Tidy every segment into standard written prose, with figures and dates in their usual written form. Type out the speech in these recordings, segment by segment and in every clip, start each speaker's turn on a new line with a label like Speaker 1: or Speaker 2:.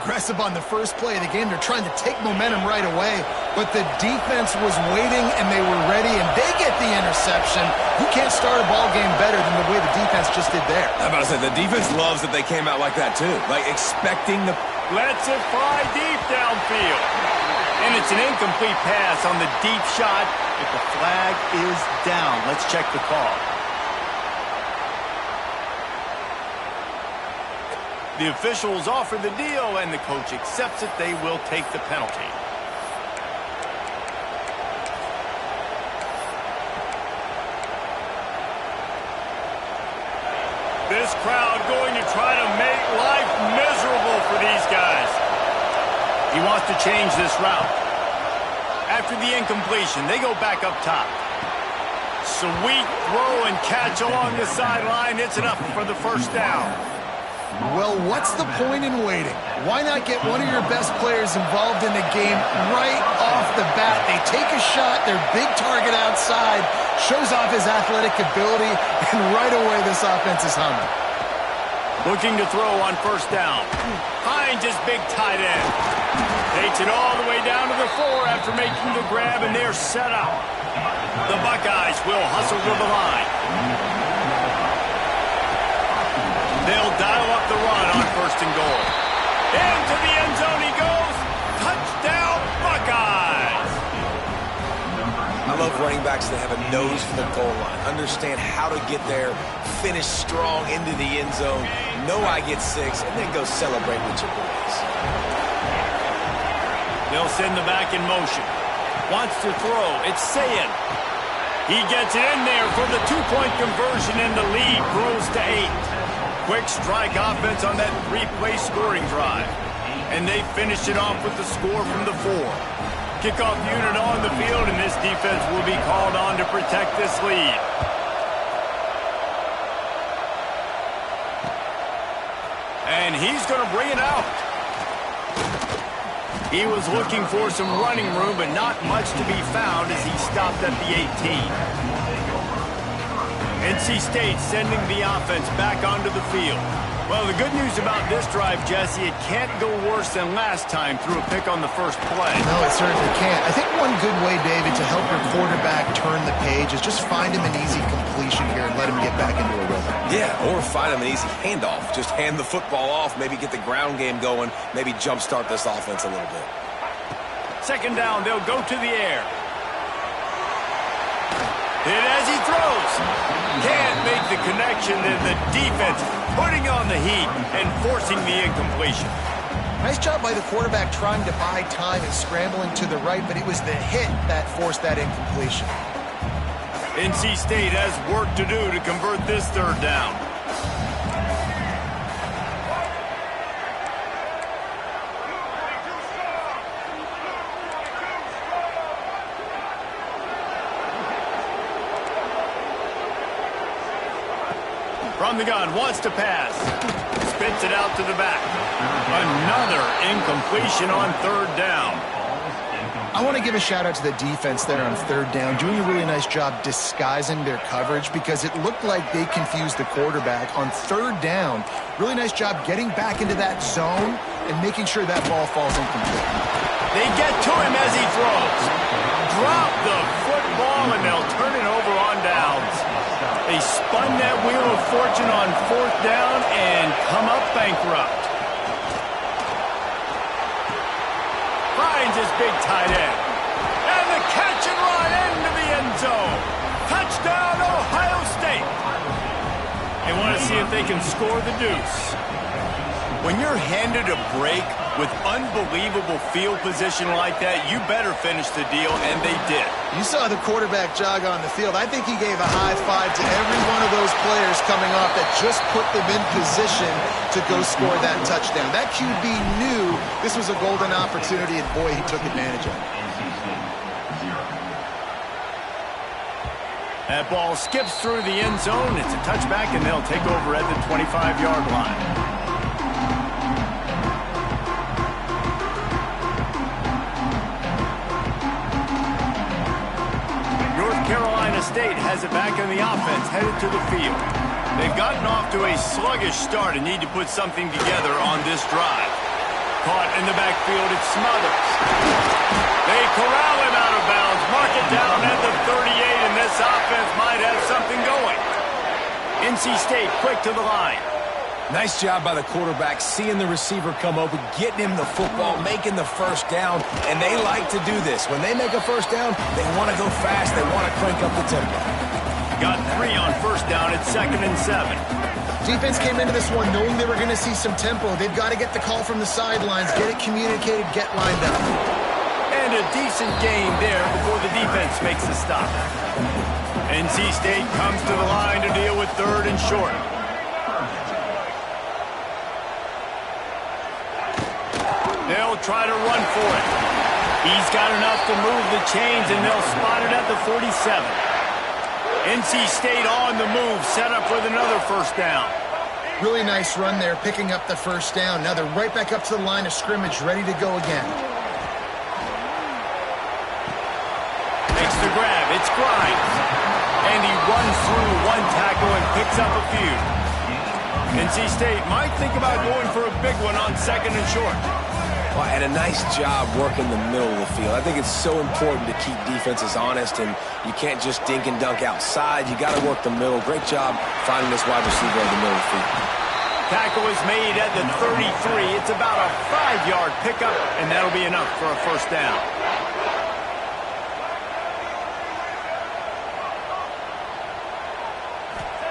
Speaker 1: aggressive on the first play of the game. They're trying to take momentum right away, but the defense was waiting, and they were ready, and they get the interception. You can't start a ball game better than the way the defense just did there.
Speaker 2: I'm about to say, the defense loves that they came out like that, too. Like, expecting the...
Speaker 3: Lets it fly deep downfield. And it's an incomplete pass on the deep shot, but the flag is down. Let's check the call. The officials offer the deal, and the coach accepts it. They will take the penalty. This crowd going to try to make life miserable for these guys. He wants to change this route. After the incompletion, they go back up top. Sweet throw and catch along the sideline. It's enough for the first down.
Speaker 1: Well, what's the point in waiting? Why not get one of your best players involved in the game right off the bat? They take a shot, their big target outside, shows off his athletic ability, and right away this offense is humming.
Speaker 3: Looking to throw on first down. Hines is big tight end. Takes it all the way down to the 4 after making the grab, and they're set up. The Buckeyes will hustle to the line. They'll dial up the run on first and goal. Into the end zone he goes. Touchdown, Buckeyes!
Speaker 2: I love running backs that have a nose for the goal line. Understand how to get there, finish strong into the end zone, know I get 6, and then go celebrate with your boys.
Speaker 3: They'll send the back in motion. Wants to throw. It's Sayin. He gets it in there for the 2-point conversion, and the lead grows to 8. Quick strike offense on that 3-play scoring drive. And they finish it off with the score from the 4. Kickoff unit on the field, and this defense will be called on to protect this lead. And he's going to bring it out. He was looking for some running room, but not much to be found as he stopped at the 18. NC State sending the offense back onto the field. Well, the good news about this drive, Jesse, it can't go worse than last time through a pick on the first play.
Speaker 1: No, it certainly can't. I think one good way, David, to help your quarterback turn the page is just find him an easy completion here and let him get back into a rhythm.
Speaker 2: Yeah, or find him an easy handoff. Just hand the football off, maybe get the ground game going, maybe jumpstart this offense a little bit.
Speaker 3: Second down, they'll go to the air. Hit as he throws. Can't make the connection, and the defense putting on the heat and forcing the incompletion.
Speaker 1: Nice job by the quarterback trying to buy time and scrambling to the right, but it was the hit that forced that incompletion.
Speaker 3: NC State has work to do to convert this third down. From the gun, wants to pass. Spits it out to the back. Another incompletion on third down.
Speaker 1: I want to give a shout-out to the defense there on third down, doing a really nice job disguising their coverage because it looked like they confused the quarterback on third down. Really nice job getting back into that zone and making sure that ball falls incomplete.
Speaker 3: They get to him as he throws. Drop the football, and they'll turn it over on downs. They spun that wheel of fortune on fourth down and come up bankrupt. Finds his big tight end. And the catch and run into the end zone. Touchdown, Ohio State. They want to see if they can score the deuce. When you're handed a break with unbelievable field position like that, you better finish the deal, and they did.
Speaker 1: You saw the quarterback jog on the field. I think he gave a high five to every one of those players coming off that just put them in position to go score that touchdown. That QB knew this was a golden opportunity, and boy, he took advantage of it.
Speaker 3: That ball skips through the end zone. It's a touchback, and they'll take over at the 25-yard line. Carolina State has it back in the offense, headed to the field. They've gotten off to a sluggish start and need to put something together on this drive. Caught in the backfield, it's Smothers. They corral him out of bounds. Mark it down at the 38, and this offense might have something going. NC State quick to the line.
Speaker 2: Nice job by the quarterback, seeing the receiver come open, getting him the football, making the first down, and they like to do this. When they make a first down, they want to go fast, they want to crank up the tempo.
Speaker 3: Got 3 on first down at 2nd and 7.
Speaker 1: Defense came into this one knowing they were going to see some tempo. They've got to get the call from the sidelines, get it communicated, get lined up.
Speaker 3: And a decent gain there before the defense makes the stop. NC State comes to the line to deal with 3rd and short. They'll try to run for it. He's got enough to move the chains, and they'll spot it at the 47. NC State on the move, set up with another first down.
Speaker 1: Really nice run there, picking up the first down. Now they're right back up to the line of scrimmage, ready to go again.
Speaker 3: Makes the grab, it's Grimes. And he runs through one tackle and picks up a few. NC State might think about going for a big one on 2nd and short.
Speaker 2: Well, and a nice job working the middle of the field. I think it's so important to keep defenses honest, and you can't just dink and dunk outside. You got to work the middle. Great job finding this wide receiver in the middle of the field.
Speaker 3: Tackle is made at the 33. It's about a 5-yard pickup, and that'll be enough for a first down.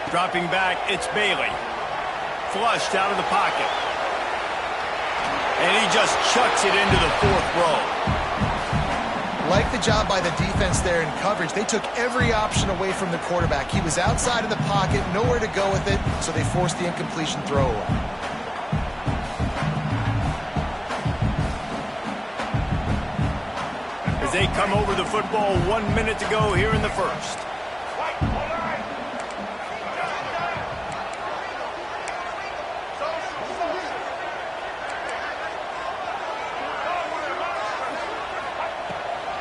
Speaker 3: Dropping back, it's Bailey. Flushed out of the pocket. And he just chucks it into the 4th row.
Speaker 1: Like the job by the defense there in coverage. They took every option away from the quarterback. He was outside of the pocket, nowhere to go with it, so they forced the incompletion throwaway.
Speaker 3: As they come over the football, 1 minute to go here in the first.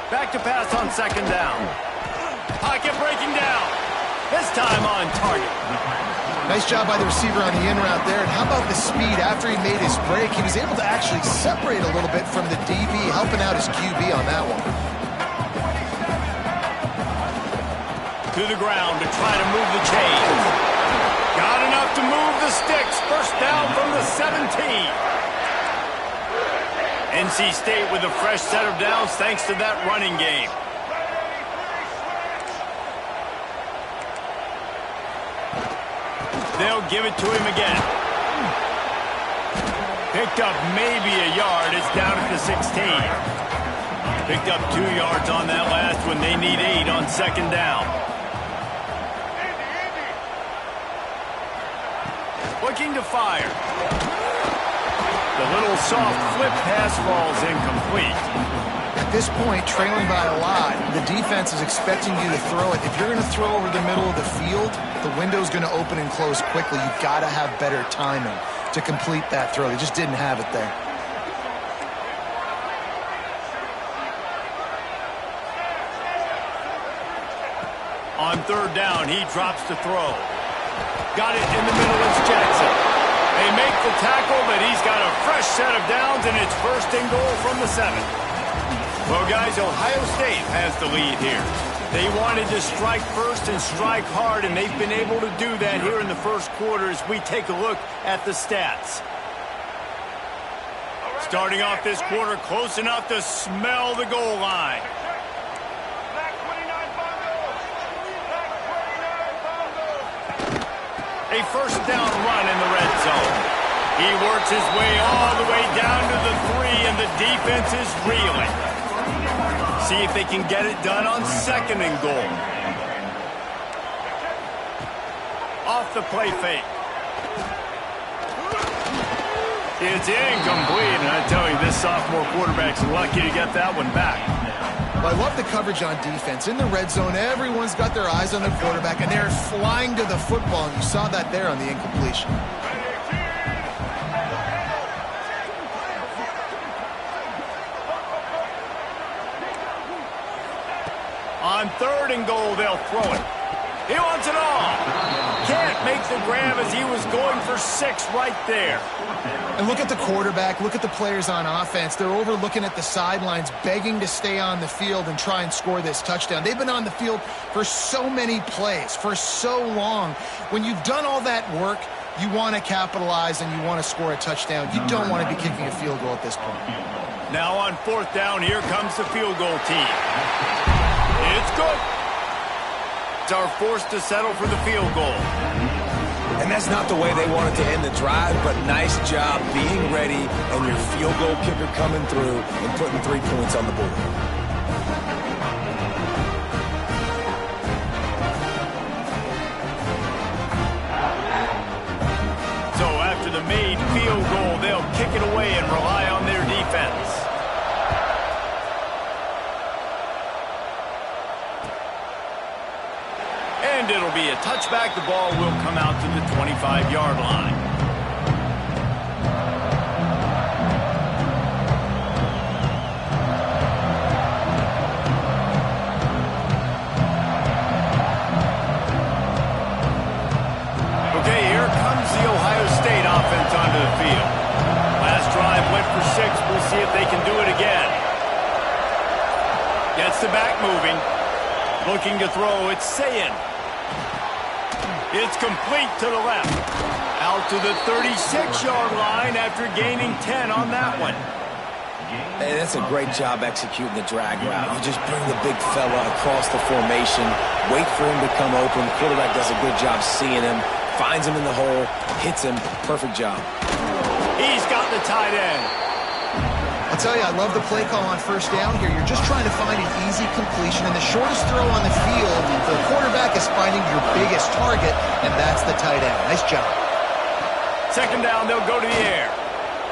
Speaker 3: Back to pass on 2nd down. Pocket breaking down. This time on target.
Speaker 1: Nice job by the receiver on the in route there. And how about the speed after he made his break? He was able to actually separate a little bit from the DB, helping out his QB on that one.
Speaker 3: To the ground to try to move the chains. Got enough to move the sticks. First down from the 17. NC State with a fresh set of downs thanks to that running game. They'll give it to him again. Picked up maybe a yard. It's down at the 16. Picked up 2 yards on that last one. They need 8 on 2nd down. Looking to fire. The little soft flip pass falls incomplete.
Speaker 1: At this point, trailing by a lot, the defense is expecting you to throw it. If you're going to throw over the middle of the field, the window's going to open and close quickly. You've got to have better timing to complete that throw. They just didn't have it there.
Speaker 3: On 3rd down, he drops to throw. Got it in the middle, it's Jackson. They make the tackle, but he's got a fresh set of downs, and it's 1st and goal from the 7. Well, guys, Ohio State has the lead here. They wanted to strike first and strike hard, and they've been able to do that here in the first quarter as we take a look at the stats. Starting off this quarter, close enough to smell the goal line. A first down run in the red zone. He works his way all the way down to the 3, and the defense is reeling. See if they can get it done on 2nd and goal. Off the play fake. It's incomplete, and I tell you, this sophomore quarterback's lucky to get that one back.
Speaker 1: Well, I love the coverage on defense. In the red zone, everyone's got their eyes on the quarterback, and they're flying to the football, and you saw that there on the incompletion.
Speaker 3: On 3rd and goal, they'll throw it. He wants it all. Can't make the grab as he was going for 6 right there.
Speaker 1: And look at the quarterback. Look at the players on offense. They're overlooking at the sidelines, begging to stay on the field and try and score this touchdown. They've been on the field for so many plays, for so long. When you've done all that work, you want to capitalize and you want to score a touchdown. You don't want to be kicking a field goal at this point.
Speaker 3: Now on 4th down, here comes the field goal team. It's good. Are forced to settle for the field goal.
Speaker 2: And that's not the way they wanted to end the drive, but nice job being ready and your field goal kicker coming through and putting 3 points on the board.
Speaker 3: So after the made field goal, they'll kick it away and rely on their defense. And it'll be a touchback. The ball will come out to the 25-yard line. Okay, here comes the Ohio State offense onto the field. Last drive went for 6. We'll see if they can do it again. Gets the back moving. Looking to throw. It's Sayin. It's complete to the left. Out to the 36-yard line after gaining 10 on that one.
Speaker 2: Hey, that's a great job executing the drag route. You just bring the big fella across the formation, wait for him to come open. Quarterback does a good job seeing him, finds him in the hole, hits him. Perfect job.
Speaker 3: He's got the tight end.
Speaker 1: I'll tell you, I love the play call on 1st down here. You're just trying to find an easy completion, and the shortest throw on the field for the quarterback is finding your biggest target, and that's the tight end. Nice job.
Speaker 3: 2nd down, they'll go to the air.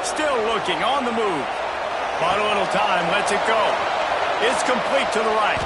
Speaker 3: Still looking, on the move. Bought a little time, lets it go. It's complete to the right.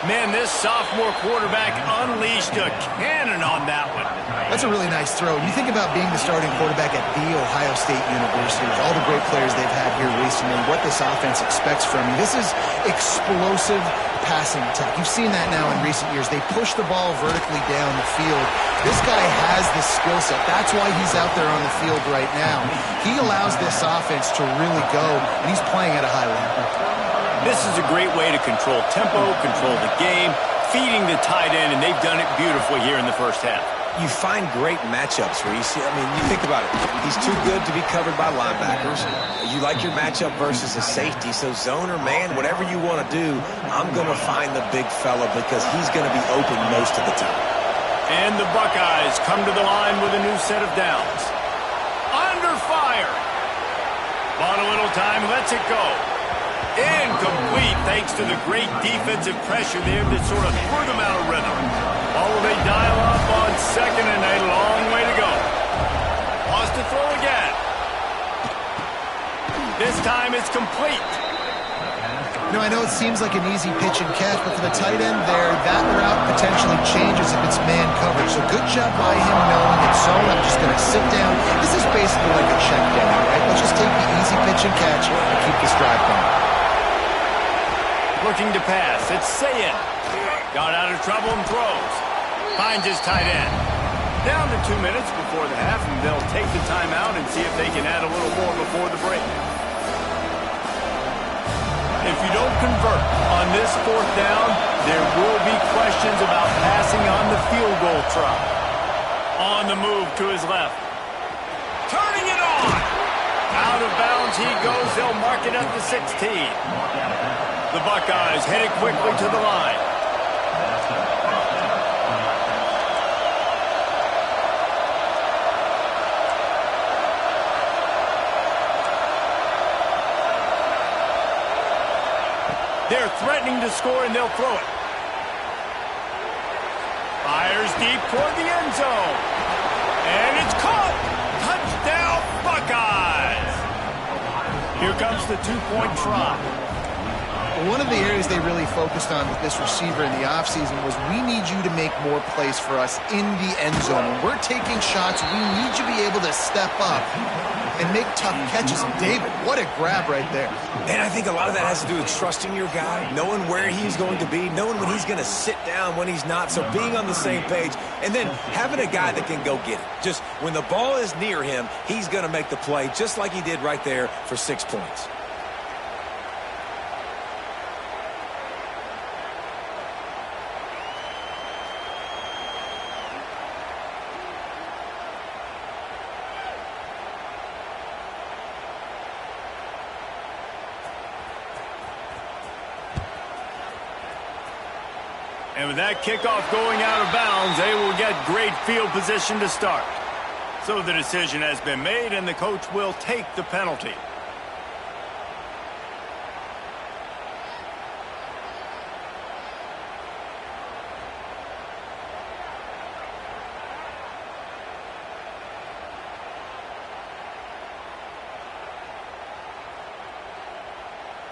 Speaker 3: Man, this sophomore quarterback unleashed a cannon on that one.
Speaker 1: That's a really nice throw. You think about being the starting quarterback at The Ohio State University, with all the great players they've had here recently, what this offense expects from you. This is explosive passing attack. You've seen that now in recent years. They push the ball vertically down the field. This guy has the skill set. That's why he's out there on the field right now. He allows this offense to really go, and he's playing at a high level.
Speaker 3: This is a great way to control tempo, control the game, feeding the tight end, and they've done it beautifully here in the 1st half.
Speaker 2: You find great matchups where you see, you think about it. He's too good to be covered by linebackers. You like your matchup versus a safety, so zone or man, whatever you want to do, I'm going to find the big fella because he's going to be open most of the time.
Speaker 3: And the Buckeyes come to the line with a new set of downs. Under fire. Bought a little time, lets it go. Incomplete thanks to the great defensive pressure there that sort of threw them out of rhythm. Oh, they dial up on 2nd and a long way to go. Wants to throw again. This time it's complete.
Speaker 1: I know it seems like an easy pitch and catch, but for the tight end there, that route potentially changes if it's man coverage. So good job by him knowing it's zone. I'm just going to sit down. This is basically like a check down, right? Let's just take the easy pitch and catch and keep this drive going.
Speaker 3: Looking to pass. It's Sayin. Got out of trouble and throws. Finds his tight end. Down to 2 minutes before the half, and they'll take the timeout and see if they can add a little more before the break. If you don't convert on this 4th down, there will be questions about passing on the field goal try. On the move to his left. Turning it on. Out of bounds he goes. They'll mark it at the 16. The Buckeyes headed quickly to the line. They're threatening to score, and they'll throw it. Fires deep toward the end zone. And it's caught. Touchdown, Buckeyes. Here comes the 2-point try.
Speaker 1: One of the areas they really focused on with this receiver in the offseason was we need you to make more plays for us in the end zone. When we're taking shots, we need you to be able to step up and make tough catches. And David, what a grab right there.
Speaker 2: And I think a lot of that has to do with trusting your guy, knowing where he's going to be, knowing when he's going to sit down, when he's not. So being on the same page, and then having a guy that can go get it. Just when the ball is near him, he's going to make the play just like he did right there for 6 points.
Speaker 3: And with that kickoff going out of bounds, they will get great field position to start. So the decision has been made, and the coach will take the penalty.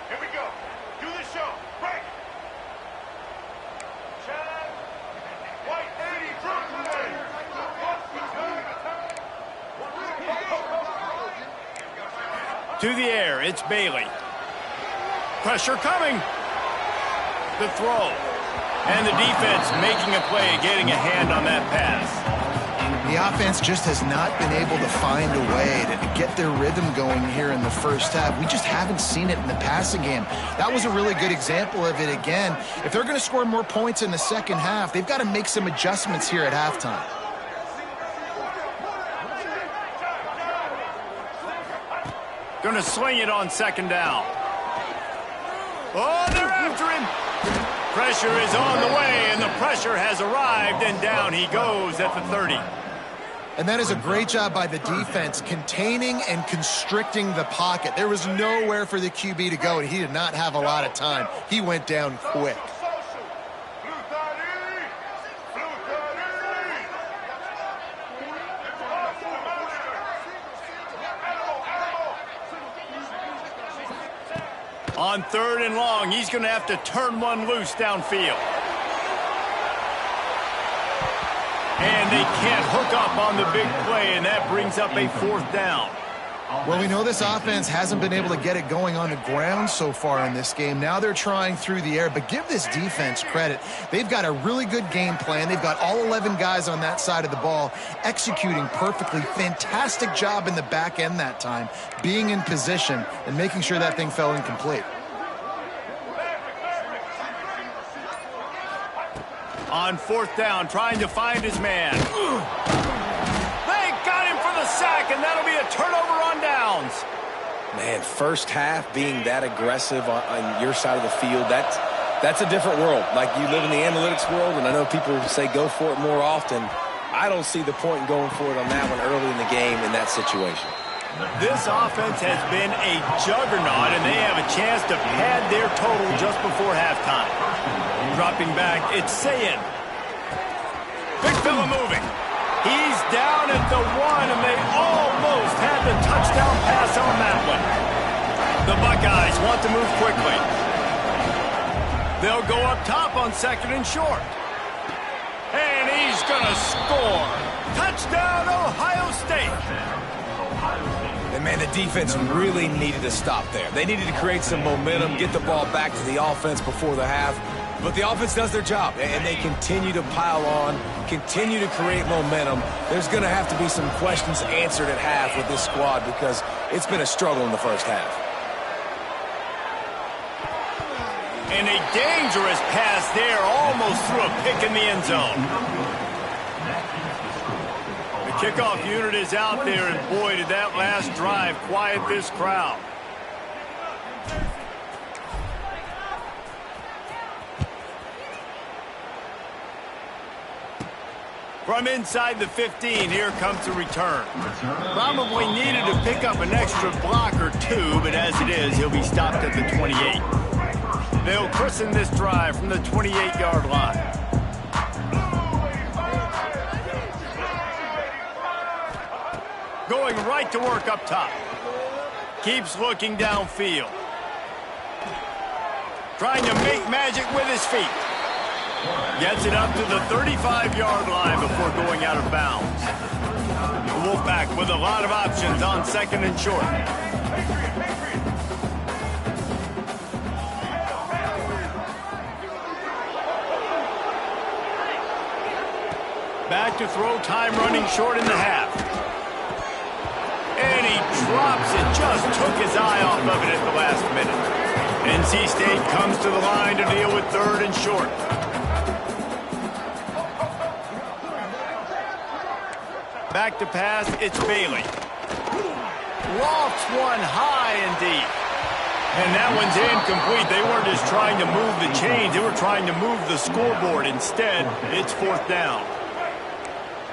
Speaker 4: Here we go. Do the show. Break.
Speaker 3: To the air, it's Bailey. Pressure coming. The throw. And the defense making a play, getting a hand on that pass.
Speaker 1: The offense just has not been able to find a way to get their rhythm going here in the first half. We just haven't seen it in the passing game. That was a really good example of it again. If they're going to score more points in the second half, they've got to make some adjustments here at halftime.
Speaker 3: Going to sling it on second down. Oh, they're after him. Pressure is on the way, and the pressure has arrived, and down he goes at the 30.
Speaker 1: And that is a great job by the defense, containing and constricting the pocket. There was nowhere for the QB to go, and he did not have a lot of time. He went down quick.
Speaker 3: On 3rd and long, he's going to have to turn one loose downfield. And they can't hook up on the big play, and that brings up a 4th down.
Speaker 1: Well, we know this offense hasn't been able to get it going on the ground so far in this game. Now they're trying through the air, but give this defense credit. They've got a really good game plan. They've got all 11 guys on that side of the ball executing perfectly. Fantastic job in the back end that time, being in position and making sure that thing fell incomplete.
Speaker 3: On 4th down, trying to find his man. They got him for the sack, and that'll be a turnover on downs.
Speaker 2: Man, first half being that aggressive on your side of the field, that's a different world. Like, you live in the analytics world, and I know people say go for it more often. I don't see the point in going for it on that one early in the game in that situation.
Speaker 3: This offense has been a juggernaut, and they have a chance to pad their total just before halftime. Dropping back, it's Sayin. Big fella moving. He's down at the 1, and they almost had the touchdown pass on that one. The Buckeyes want to move quickly. They'll go up top on 2nd and short. And he's going to score. Touchdown, Ohio State.
Speaker 2: And, man, the defense really needed to stop there. They needed to create some momentum, get the ball back to the offense before the half. But the offense does their job, and they continue to pile on, continue to create momentum. There's going to have to be some questions answered at half with this squad because it's been a struggle in the first half.
Speaker 3: And a dangerous pass there, almost threw a pick in the end zone. The kickoff unit is out there, and boy, did that last drive quiet this crowd. From inside the 15, here comes the return. Probably needed to pick up an extra block or two, but as it is, he'll be stopped at the 28. They'll christen this drive from the 28-yard line. Going right to work up top. Keeps looking downfield. Trying to make magic with his feet. Gets it up to the 35-yard line before going out of bounds. Wolfpack with a lot of options on second and short. Back to throw, time running short in the half. And he drops it, just took his eye off of it at the last minute. NC State comes to the line to deal with third and short. Back to pass, it's Bailey. Lofts one high and deep. And that one's incomplete. They weren't just trying to move the chains, they were trying to move the scoreboard. Instead, it's fourth down.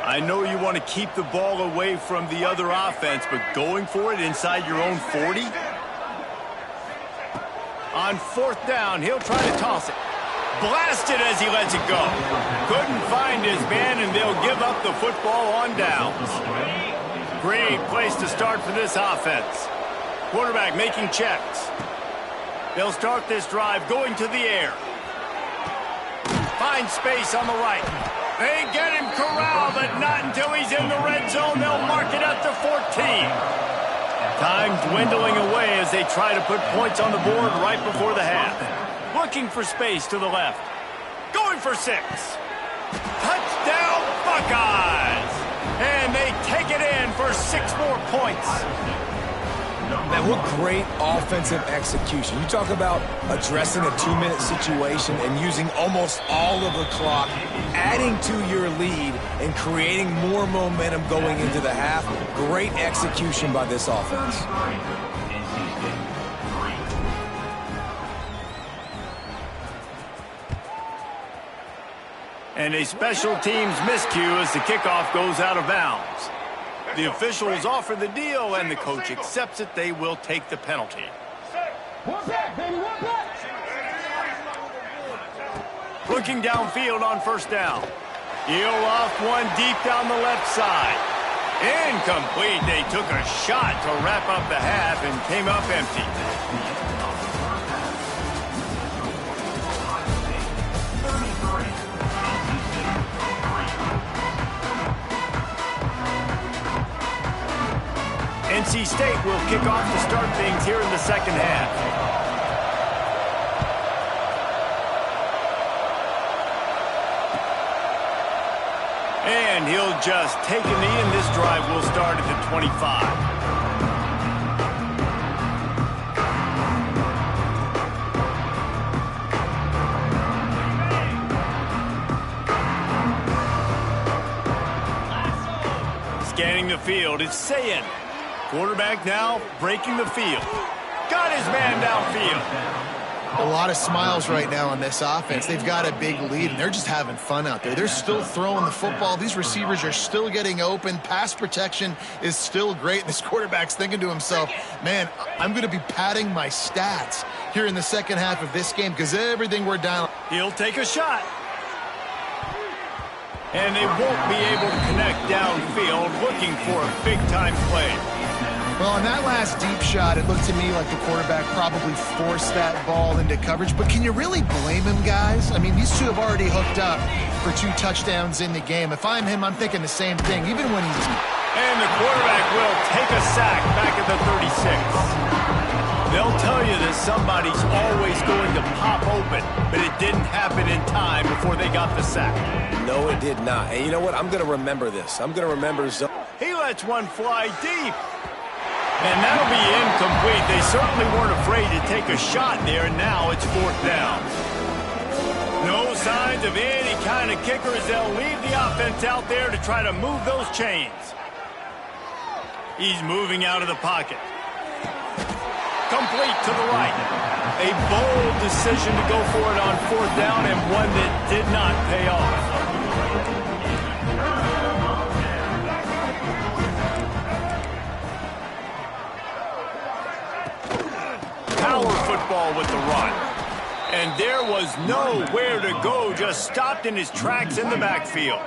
Speaker 3: I know you want to keep the ball away from the other offense, but going for it inside your own 40? On fourth down, he'll try to toss it. Blasted as he lets it go. Couldn't find his man, and they'll give up the football on downs. Great place to start for this offense. Quarterback making checks. They'll start this drive going to the air. Find space on the right. They get him corralled, but not until he's in the red zone. They'll mark it at the 14. Time dwindling away as they try to put points on the board right before the half. Looking for space to the left. Going for 6. Touchdown, Buckeyes! And they take it in for 6 more points.
Speaker 2: Man, what great offensive execution. You talk about addressing a 2-minute situation and using almost all of the clock, adding to your lead and creating more momentum going into the half. Great execution by this offense.
Speaker 3: And a special teams miscue as the kickoff goes out of bounds. The officials offer the deal, and the coach accepts it. They will take the penalty. Looking downfield on first down. He'll off one deep down the left side. Incomplete. They took a shot to wrap up the half and came up empty. NC State will kick off to start things here in the second half. And he'll just take a knee, and this drive will start at the 25. Scanning the field, it's Sayin. Quarterback now breaking the field. Got his man downfield.
Speaker 1: A lot of smiles right now on this offense. They've got a big lead, and they're just having fun out there. They're still throwing the football. These receivers are still getting open. Pass protection is still great. This quarterback's thinking to himself, man, I'm going to be padding my stats here in the second half of this game because everything we're down.
Speaker 3: He'll take a shot. And they won't be able to connect downfield, looking for a big-time play.
Speaker 1: Well, on that last deep shot, it looked to me like the quarterback probably forced that ball into coverage. But can you really blame him, guys? I mean, these two have already hooked up for 2 touchdowns in the game. If I'm him, I'm thinking the same thing, even when he's...
Speaker 3: And the quarterback will take a sack back at the 36. They'll tell you that somebody's always going to pop open, but it didn't happen in time before they got the sack.
Speaker 2: No, it did not. And you know what? I'm going to remember this. I'm going to remember...
Speaker 3: He lets one fly deep. And that'll be incomplete. They certainly weren't afraid to take a shot there, and now it's fourth down. No signs of any kind of kickers. They'll leave the offense out there to try to move those chains. He's moving out of the pocket. Complete to the right. A bold decision to go for it on fourth down, and one that did not pay off. Power football with the run. And there was nowhere to go, just stopped in his tracks in the backfield.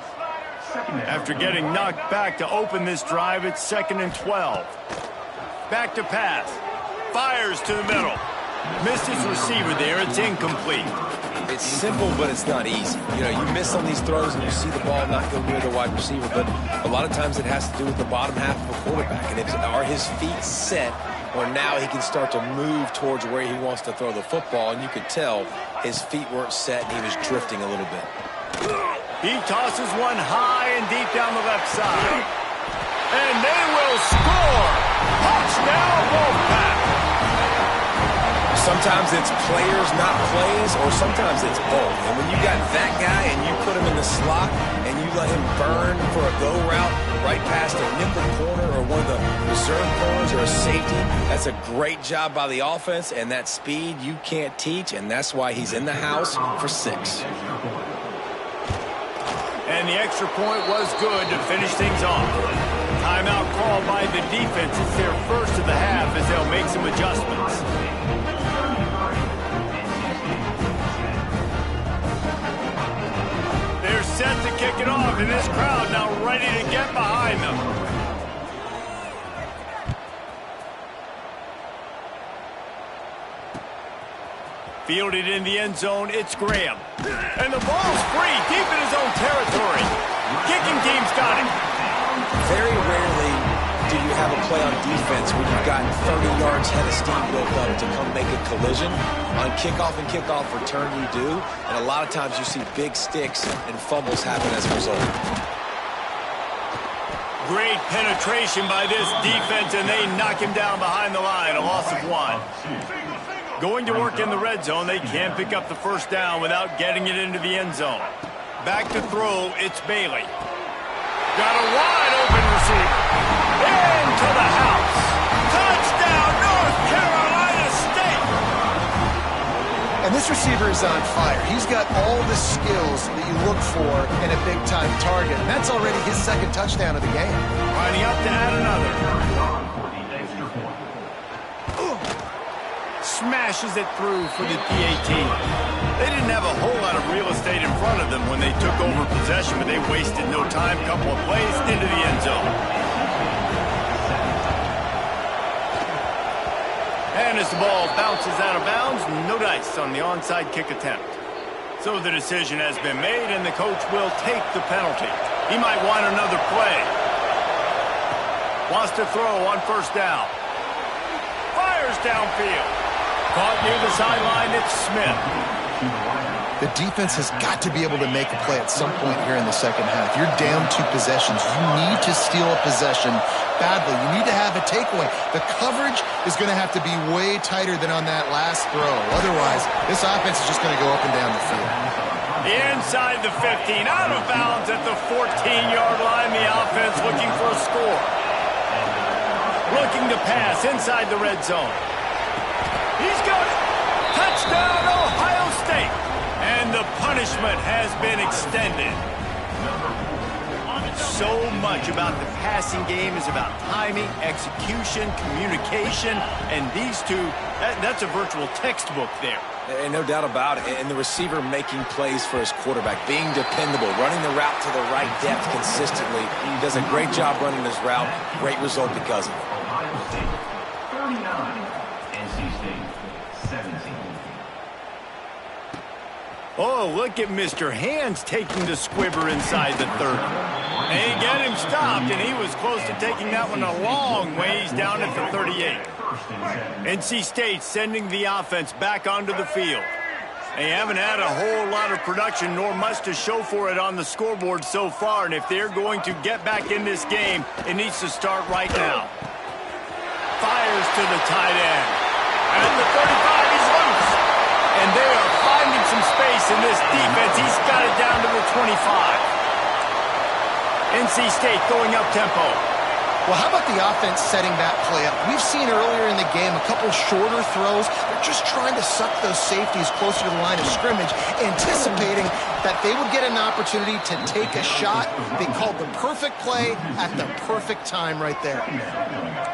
Speaker 3: After getting knocked back to open this drive, it's 2nd and 12. Back to pass. Fires to the middle. Missed his receiver there. It's incomplete.
Speaker 2: It's simple, but it's not easy. You know, you miss on these throws and you see the ball not go near the wide receiver, but a lot of times it has to do with the bottom half of a quarterback. And are his feet set, or now he can start to move towards where he wants to throw the football, and you could tell his feet weren't set and he was drifting a little bit.
Speaker 3: He tosses one high and deep down the left side. And they will score! Touchdown, Wolfpack!
Speaker 2: Sometimes it's players, not plays, or sometimes it's both. And when you got that guy and you put him in the slot and you let him burn for a go route right past a nickel corner or one of the reserve corners or a safety, that's a great job by the offense, and that speed you can't teach, and that's why he's in the house for 6.
Speaker 3: And the extra point was good to finish things off. Timeout called by the defense. It's their first of the half as they'll make some adjustments. They're set to kick it off, and this crowd now ready to get behind them. Fielded in the end zone, it's Graham. And the ball's free, deep in his own territory. Kicking team's got it.
Speaker 2: Very rarely do you have a play on defense where you've got 30 yards head of steam built up to come make a collision. On kickoff and kickoff return you do, and a lot of times you see big sticks and fumbles happen as a result.
Speaker 3: Great penetration by this defense, and they knock him down behind the line, a loss of 1. Going to work in the red zone, they can't pick up the first down without getting it into the end zone. Back to throw, it's Bailey. Got a wide open receiver. Into the house. Touchdown, North Carolina State.
Speaker 1: And this receiver is on fire. He's got all the skills that you look for in a big-time target. And that's already his second touchdown of the game.
Speaker 3: Lining up to add another. Smashes it through for the PAT. They didn't have a whole lot of real estate in front of them when they took over possession, but they wasted no time. Couple of plays into the end zone. And as the ball bounces out of bounds, no dice on the onside kick attempt. So the decision has been made, and the coach will take the penalty. He might want another play. Wants to throw on first down. Fires downfield. Caught near the sideline, it's Smith.
Speaker 1: The defense has got to be able to make a play at some point here in the second half. You're down 2 possessions. You need to steal a possession badly. You need to have a takeaway. The coverage is going to have to be way tighter than on that last throw. Otherwise, this offense is just going to go up and down the field.
Speaker 3: Inside the 15, out of bounds at the 14-yard line. The offense looking for a score. Looking to pass inside the red zone. He's got it. Touchdown, Ohio State. And the punishment has been extended. So much about the passing game is about timing, execution, communication, and these two, that's a virtual textbook there.
Speaker 2: And no doubt about it. And the receiver making plays for his quarterback, being dependable, running the route to the right depth consistently. He does a great job running his route. Great result because of it.
Speaker 5: Ohio State 39, NC State 17.
Speaker 3: Oh, look at Mr. Hands taking the squibber inside the 30. And he got him stopped, and he was close to taking that one a long ways down at the 38. NC State sending the offense back onto the field. They haven't had a whole lot of production nor much to show for it on the scoreboard so far, and if they're going to get back in this game, it needs to start right now. Fires to the tight end. And the 35 is loose. And they are finding some space in this defense. He's got it down to the 25. NC State going up tempo.
Speaker 1: Well, how about the offense setting that play up? We've seen earlier in the game a couple shorter throws. They're just trying to suck those safeties closer to the line of scrimmage, anticipating that they would get an opportunity to take a shot. They called the perfect play at the perfect time right there.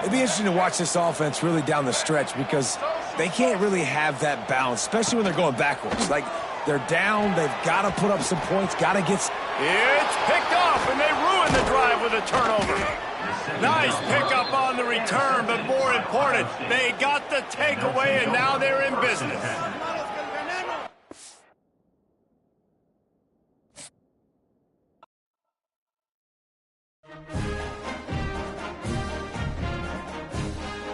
Speaker 2: It'd be interesting to watch this offense really down the stretch because they can't really have that balance, especially when they're going backwards. Like, they're down, they've got to put up some points, got to get...
Speaker 3: It's picked off, and they ruin the drive with a turnover. Nice pickup on the return, but more important, they got the takeaway, and now they're in business.